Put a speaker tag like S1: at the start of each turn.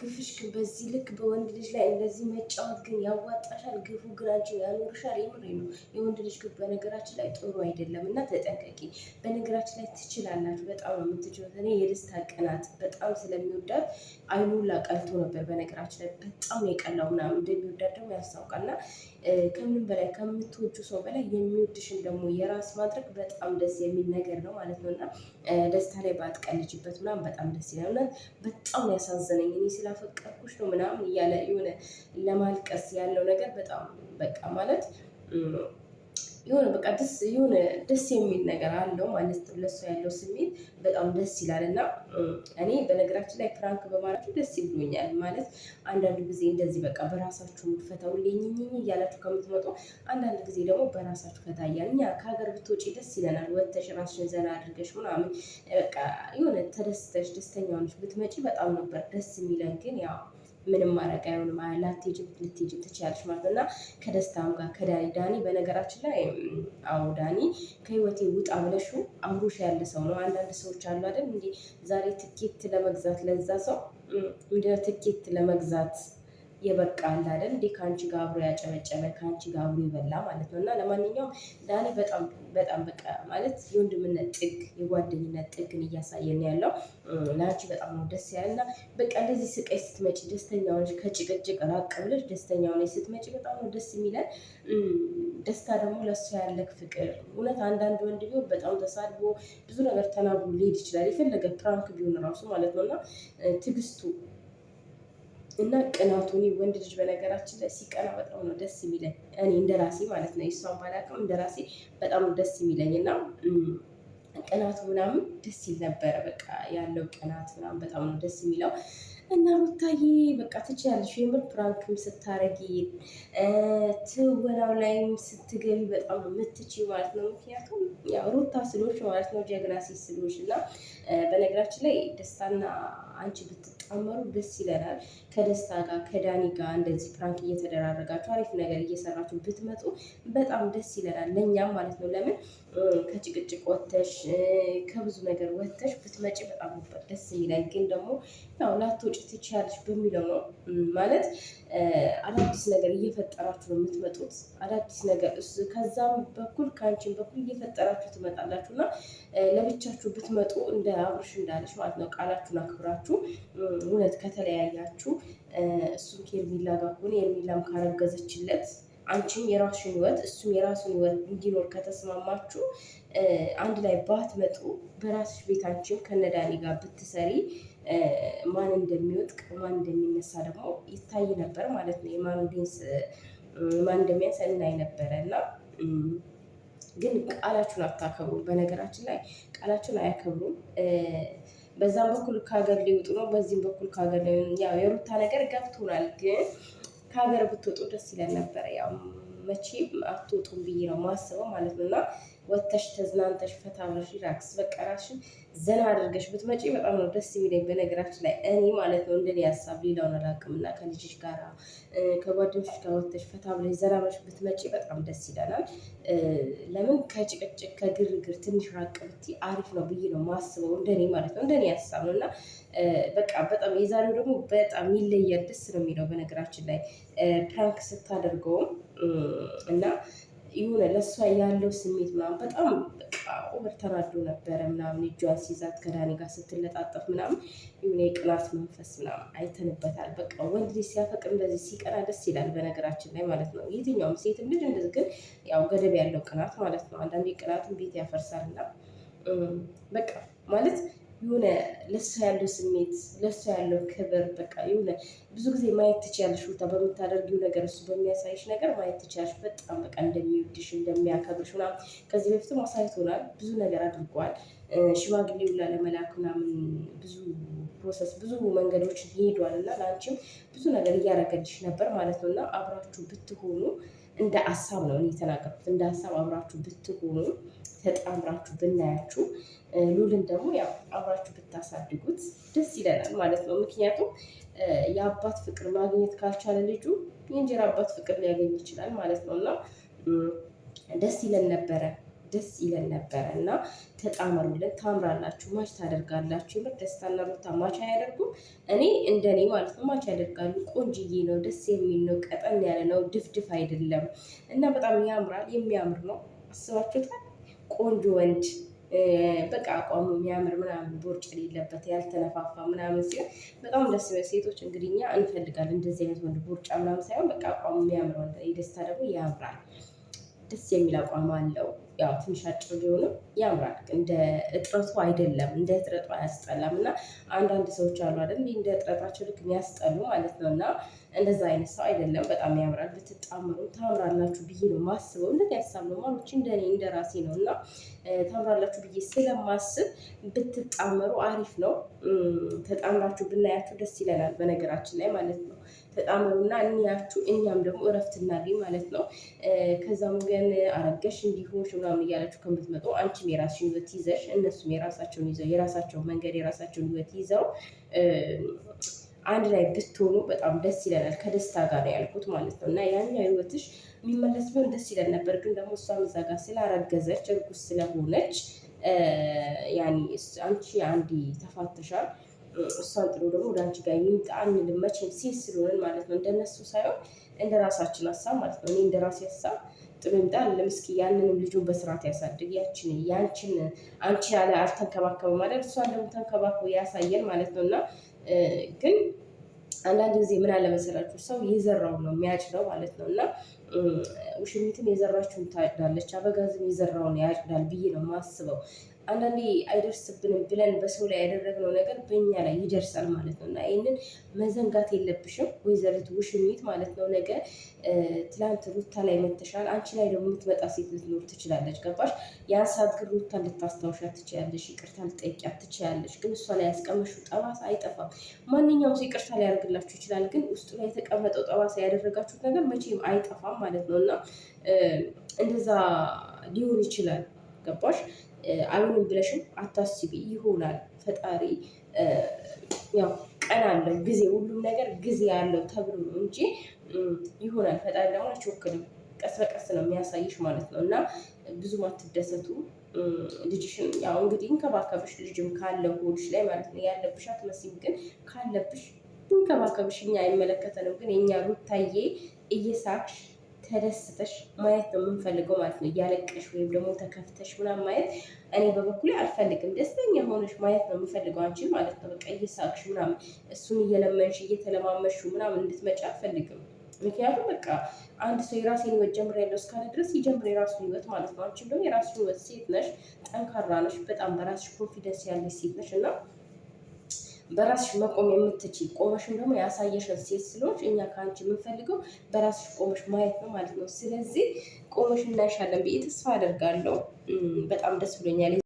S1: ግፍሽ ግን በዚህ ልክ በወንድ ልጅ ላይ እንደዚህ መጫወት ግን ያዋጣሻል? ግፉ ግን አንቺን ያኖርሻል? የምሬ ነው። የወንድ ልጅ ግፍ በነገራችን ላይ ጥሩ አይደለም እና ተጠንቀቂ። በነገራችን ላይ ትችላላችሁ፣ በጣም ነው የምትችሉት። እኔ የደስታ ቀናት በጣም ስለሚወዳት አይኑላ ቀልቶ ነበር። በነገራችን ላይ በጣም የቀላው ምናምን እንደሚወዳት ደግሞ ያስታውቃል። እና ከምንም በላይ ከምትወጁ ሰው በላይ የሚወድሽን ደግሞ የራስ ማድረግ በጣም ደስ የሚል ነገር ነው ማለት ነው። እና ደስታ ላይ ባትቀልጅበት ምናምን በጣም ደስ ይላል። በጣም ያሳዘነኝ እኔ ስላፈቀርኩሽ ነው ምናምን እያለ የሆነ ለማልቀስ ያለው ነገር በጣም በቃ ማለት የሆነ በቃ የሆነ ደስ የሚል ነገር አለው ማለት ነው። ለእሱ ያለው ስሜት በጣም ደስ ይላል። እና እኔ በነገራችን ላይ ፕራንክ በማድረግ ደስ ይብሎኛል ማለት አንዳንድ ጊዜ እንደዚህ በቃ በራሳችሁ ፈታውልኝ እያላችሁ ከምትመጡ አንዳንድ ጊዜ ደግሞ በራሳችሁ ፈታ እያልን እኛ ከሀገር ብትወጪ ደስ ይለናል። ወጥተሽ ራስሽን ዘና አድርገሽ ምናምን በቃ የሆነ ተደስተሽ ደስተኛ ሆነሽ ብትመጪ በጣም ነበር ደስ የሚለን። ግን ያው ምንም ማድረግ አይሆንም። ላትሄጂም ልትሄጂም ትችያለሽ ማለት ነው። እና ከደስታም ጋር ከዳኒ በነገራችን ላይ አዎ ዳኒ ከህይወቴ ውጣ ብለሽው አብሮሽ ያለ ሰው ነው። አንዳንድ ሰዎች አሉ አይደል እንዴ ዛሬ ትኬት ለመግዛት ለዛ ሰው እንደ ትኬት ለመግዛት የበቃ አለ አይደል እንዴ ከአንቺ ጋር አብሮ ያጨበጨበ ከአንቺ ጋር አብሮ ይበላ ማለት ነው። እና ለማንኛውም ዳኒ በጣም በጣም በቃ ማለት የወንድምነት ጥግ የጓደኝነት ጥግን እያሳየን ያለው ለአንቺ በጣም ነው ደስ ያለና በቃ እንደዚህ ስቀይ ስትመጪ ደስተኛ ሆነሽ ከጭቅጭቅ ራቅ ብለሽ ደስተኛ ሆነሽ ስትመጪ በጣም ነው ደስ የሚለን። ደስታ ደግሞ ለእሱ ያለክ ፍቅር እውነት አንዳንድ ወንድ ቢሆን በጣም ተሳድቦ ብዙ ነገር ተናግሮ ሊሄድ ይችላል። የፈለገ ፕራንክ ቢሆን ራሱ ማለት ነው። እና ትዕግስቱ እና ቅናቱ እኔ ወንድ ልጅ በነገራችን ላይ ሲቀና በጣም ነው ደስ የሚለኝ። እኔ እንደራሴ ማለት ነው የሷን ባላውቅም እንደራሴ በጣም ነው ደስ የሚለኝ። እና ቅናቱ ምናምን ደስ ይል ነበረ። በቃ ያለው ቅናት ምናምን በጣም ነው ደስ የሚለው። እና ሩታዬ በቃ ትችያለሽ የምር ፕራንክም ስታረጊ ትወናው ላይም ስትገቢ በጣም ነው የምትችይው ማለት ነው። ምክንያቱም ያው ሩታ ስለሆንሽ ማለት ነው ጀግና ሴት ስለሆንሽ። እና በነገራችን ላይ ደስታና አንቺ ብትጣመሩ ደስ ይለናል። ከደስታ ጋር ከዳኒ ጋር እንደዚህ ፕራንክ እየተደራረጋችሁ አሪፍ ነገር እየሰራችሁ ብትመጡ በጣም ደስ ይለናል ለእኛም ማለት ነው። ለምን ከጭቅጭቅ ወጥተሽ ከብዙ ነገር ወጥተሽ ብትመጪ በጣም ነበር ደስ የሚለን። ግን ደግሞ ያው ላትወጪ ትችያለሽ በሚለው ነው ማለት አዳዲስ ነገር እየፈጠራችሁ ነው የምትመጡት። አዳዲስ ነገር ከዛም በኩል ከአንቺም በኩል እየፈጠራችሁ ትመጣላችሁ። እና ለብቻችሁ ብትመጡ እንደ አብርሽ እንዳለች ማለት ነው ቃላችሁን አክብራችሁ እውነት ከተለያያችሁ እሱም ከኤርሚላ ጋር ከሆነ ኤርሚላም ካረገዘችለት አንቺም የራስሽን ህይወት እሱም የራሱን ህይወት እንዲኖር ከተስማማችሁ አንድ ላይ ባትመጡ በራስሽ ቤት አንቺም ከነዳኒ ጋር ብትሰሪ ማን እንደሚወጥቅ ማን እንደሚነሳ ደግሞ ይታይ ነበር ማለት ነው። የማን ኦዲየንስ ማን እንደሚያንስ እናይ ነበረ። እና ግን ቃላችሁን አታከብሩም። በነገራችን ላይ ቃላችሁን አያከብሩም። በዛም በኩል ከሀገር ሊወጡ ነው፣ በዚህም በኩል ከሀገር ያው የሩታ ነገር ገብቶናል። ግን ከሀገር ብትወጡ ደስ ይለን ነበረ። ያው መቼም አትወጡም ብዬ ነው ማስበው ማለት ነው። እና ወጥተሽ ተዝናንተሽ ፈታ ብለሽ ሪላክስ በቃ ራስሽን ዘና አድርገሽ ብትመጪ በጣም ነው ደስ የሚለኝ። በነገራችን ላይ እኔ ማለት ነው እንደኔ ሀሳብ ሌላውን አላውቅም። እና ከልጅሽ ጋር ከጓደኞችሽ ጋር ወጥተሽ ፈታ ብለሽ ዘና ብለሽ ብትመጪ በጣም ደስ ይለናል። ለምን ከጭቅጭቅ ከግርግር ትንሽ ራቅ ብትይ አሪፍ ነው ብዬ ነው ማስበው እንደኔ ማለት ነው እንደኔ ሀሳብ ነው። እና በቃ በጣም የዛሬው ደግሞ በጣም ይለያል፣ ደስ ነው የሚለው በነገራችን ላይ ፕራንክ ስታደርገውም እና የሆነ ለእሷ ያለው ስሜት ምናምን በጣም በቃ ኦቨር ተናዶ ነበረ ምናምን እጇን ሲይዛት ከዳኒ ጋር ስትለጣጠፍ ምናምን የሆነ የቅናት መንፈስ ምናምን አይተንበታል። በቃ ወንድ ልጅ ሲያፈቅር እንደዚህ ሲቀና ደስ ይላል በነገራችን ላይ ማለት ነው። የትኛውም ሴትም ልጅ እንደዚህ ግን ያው ገደብ ያለው ቅናት ማለት ነው። አንዳንዴ ቅናትን ቤት ያፈርሳል። እና በቃ ማለት የሆነ ለእሷ ያለው ስሜት ለእሷ ያለው ክብር በቃ የሆነ ብዙ ጊዜ ማየት ትችያለሽ። ሩታ በምታደርጊው ነገር እሱ በሚያሳይሽ ነገር ማየት ትችያለሽ። በጣም በቃ እንደሚወድሽ እንደሚያከብርሽ ምናምን ከዚህ በፊትም አሳይቶናል። ብዙ ነገር አድርጓል። ሽማግሌ ሁላ ለመላክ ምናምን ብዙ ፕሮሰስ ብዙ መንገዶችን ሄዷል። እና ለአንቺም ብዙ ነገር እያደረገልሽ ነበር ማለት ነው። እና አብራችሁ ብትሆኑ እንደ ሀሳብ ነው እኔ የተናገርኩት። እንደ ሀሳብ አብራችሁ ብትሆኑ ተጣምራችሁ ብናያችሁ ሉልን ደግሞ ያው አብራችሁ ብታሳድጉት ደስ ይለናል ማለት ነው። ምክንያቱም የአባት ፍቅር ማግኘት ካልቻለ ልጁ የእንጀራ አባት ፍቅር ሊያገኝ ይችላል ማለት ነው። እና ደስ ይለን ነበረ። ደስ ይለን ነበረ እና ተጣመሩልን፣ ታምራላችሁ፣ ማች ታደርጋላችሁ። የምር ደስታና ሩታ ማች አያደርጉም? እኔ እንደኔ ማለት ነው ማች ያደርጋሉ። ቆንጅዬ ነው፣ ደስ የሚል ነው፣ ቀጠን ያለ ነው፣ ድፍድፍ አይደለም እና በጣም ያምራል። የሚያምር ነው። አስባችሁታል? ቆንጆ ወንድ በቃ አቋሙ የሚያምር ምናምን ቦርጭ የሌለበት ያልተነፋፋ ምናምን ሲሆን በጣም ደስ ይላል። ሴቶች እንግዲህ እኛ እንፈልጋለን እንደዚህ አይነት ወንድ፣ ቦርጫ ምናምን ሳይሆን በቃ አቋሙ የሚያምር ወንድ። የደስታ ደግሞ ያምራል፣ ደስ የሚል አቋም አለው። ያው ትንሽ አጭር ቢሆንም ያምራል። እንደ እጥረቱ አይደለም፣ እንደ እጥረቱ አያስጠላም። እና አንዳንድ ሰዎች አሉ አይደል እንደ እጥረታቸው ልክ የሚያስጠሉ ማለት ነው። እና እንደዛ አይነት ሰው አይደለም። በጣም ያምራል። ብትጣምሩ ታምራላችሁ ብዬ ነው ማስበው። እንደዚህ ሀሳብ ነው ማሎች እንደኔ እንደ ራሴ ነው። እና ታምራላችሁ ብዬ ስለማስብ ብትጣመሩ አሪፍ ነው። ተጣምራችሁ ብናያችሁ ደስ ይለናል። በነገራችን ላይ ማለት ነው ተጣመሩና እንያችሁ፣ እኛም ደግሞ እረፍት እናገኝ ማለት ነው። ከዛም ግን አረገሽ እንዲሆንሽ ምናምን እያላችሁ ከምትመጡ አንቺም የራስሽን ህይወት ይዘሽ እነሱም የራሳቸውን ይዘው የራሳቸውን መንገድ የራሳቸውን ህይወት ይዘው አንድ ላይ ብትሆኑ በጣም ደስ ይለናል። ከደስታ ጋር ነው ያልኩት ማለት ነው። እና ያኛው ህይወትሽ የሚመለስ ቢሆን ደስ ይለን ነበር። ግን ደግሞ እሷም እዛ ጋር ስላረገዘች እርጉዝ ስለሆነች ያኔ አንቺ አንዴ ተፋተሻል፣ እሷን ጥሎ ደግሞ ወደ አንቺ ጋር ይምጣ አንልም መቼም ሴት ስለሆንን ማለት ነው። እንደነሱ ሳይሆን እንደ ራሳችን ሀሳብ ማለት ነው። እኔ እንደ ራሴ ሀሳብ ጥሎ ይምጣ አንልም። እስኪ ያንንም ልጁን በስርዓት ያሳድግ፣ ያንቺን አንቺ ያለ አልተንከባከበ ማለት እሷን ደግሞ ተንከባክቦ ያሳየን ማለት ነው። እና ግን አንዳንድ ጊዜ ምን አለ መሰላችሁ ሰው የዘራው ነው የሚያጭደው ማለት ነው። እና ውሽሚትም የዘራችሁን ታጭዳለች፣ አበጋዝም የዘራውን ያጭዳል ብዬ ነው የማስበው። አንዳንዴ አይደርስብንም ብለን በሰው ላይ ያደረግነው ነገር በእኛ ላይ ይደርሳል ማለት ነው። እና ይህንን መዘንጋት የለብሽም ወይዘሪት ውሽሚት ማለት ነው። ነገ ትላንት ሩታ ላይ መተሻል፣ አንቺ ላይ ደግሞ የምትመጣ ሴት ልትኖር ትችላለች። ገባሽ? ያን ሰዓት ግን ሩታ ልታስታውሻት ትችያለሽ፣ ይቅርታ ልጠይቂያት ትችያለሽ። ግን እሷ ላይ ያስቀመሽው ጠባሳ አይጠፋም። ማንኛውም ሰው ይቅርታ ሊያደርግላችሁ ይችላል። ግን ውስጡ ላይ የተቀመጠው ጠባሳ ያደረጋችሁት ነገር መቼም አይጠፋም ማለት ነው። እና እንደዛ ሊሆን ይችላል። ገባሽ? አይሆንም ብለሽም አታስቢ፣ ይሆናል። ፈጣሪ ያው ቀን አለው ጊዜ፣ ሁሉም ነገር ጊዜ አለው ተብሎ ነው እንጂ ይሆናል። ፈጣሪ ደግሞ አይቾክልም፣ ቀስ በቀስ ነው የሚያሳይሽ ማለት ነው። እና ብዙም አትደሰቱ። ልጅሽን ያው እንግዲህ እንከባከብሽ፣ ልጅም ካለ ሆድሽ ላይ ማለት ነው። ያለብሽ አትመስይም፣ ግን ካለብሽ እንከባከብሽ። እኛ አይመለከተንም። ግን የእኛ ሩታዬ እየሳቅሽ ተደስተሽ ማየት ነው የምንፈልገው ማለት ነው። እያለቀሽ ወይም ደግሞ ተከፍተሽ ምናምን ማየት እኔ በበኩሌ አልፈልግም። ደስተኛ ሆነሽ ማየት ነው የምፈልገው አንቺን ማለት ነው። በቃ እየሳቅሽ ምናምን እሱን እየለመንሽ እየተለማመሽ ምናምን እንድትመጪ አልፈልግም። ምክንያቱም በቃ አንድ ሰው የራሴን ህይወት ጀምሬያለሁ እስካለ ድረስ ይጀምር የራሱን ህይወት ማለት ነው። አንቺም ደግሞ የራስሽ ህይወት ሴት ነሽ፣ ጠንካራ ነሽ፣ በጣም በራስሽ ኮንፊደንስ ያለሽ ሴት ነሽ እና በራስሽ መቆም የምትችይ ቆመሽም ደግሞ ያሳየሽን ሴት ስለሆንሽ እኛ ከአንቺ የምንፈልገው በራስሽ ቆመሽ ማየት ነው ማለት ነው። ስለዚህ ቆመሽ እናይሻለን ብዬ ተስፋ አደርጋለሁ። በጣም ደስ ብሎኛል።